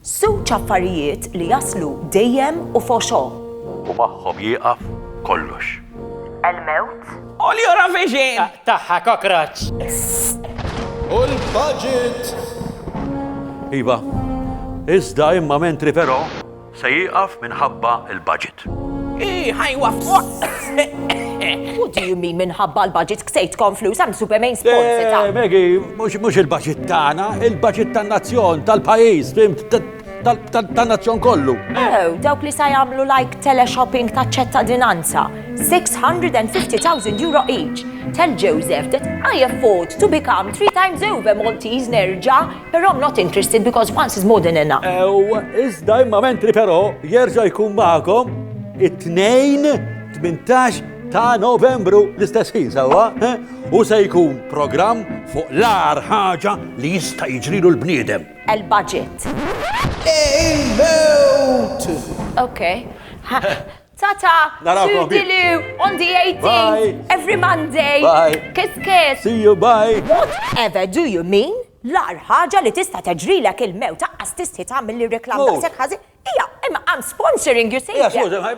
Żewġ affarijiet li jaslu dejjem u foxo. U maghkhom jieqaf kollox. Il-Mewt. U l-Eurovision! Taħħa kokraċ. U l-Bugdet. Iva, Izd'ImmaMentri però se jieqaf minħabba il-budget. Ħajwa What do you mean minħabba l-budget ksejtkom flus għam Supermain sponsor ta' Megi, mhux il-budget tagħna, il-budget tan-nazzjon, tal-pajjiż, tan-nazzjon kollu. Oh, dawk li sa jagħmlu like teleshopping ta' ċittadinanza. 650,000 euro each. Tell Joseph that I afford to become 3 times over Maltese nerġa', but I'm not interested because once is more than enough. Izd'ImmaMentri però jerġa' jkun magħkom it-Tnejn 18 ta' Novembru l-istess ħin sewwa, u se jkun programm fuq l-ar ħaġa li jista' jiġrilu l-bniedem. Il-budget. Il-Mewt. Okay. Tata, Narawkom, Toodaloo on the 18th, Bye. every Monday. Bye. Kiss, kiss. See you, bye. Whatever do you mean? L-ar ħaġa li tista' teġrilek il-Mewt taqqas tista' tagħmel li reklam Oh. daqshekk ħażin. Ija, imma I'm sponsoring you, see? Yeah,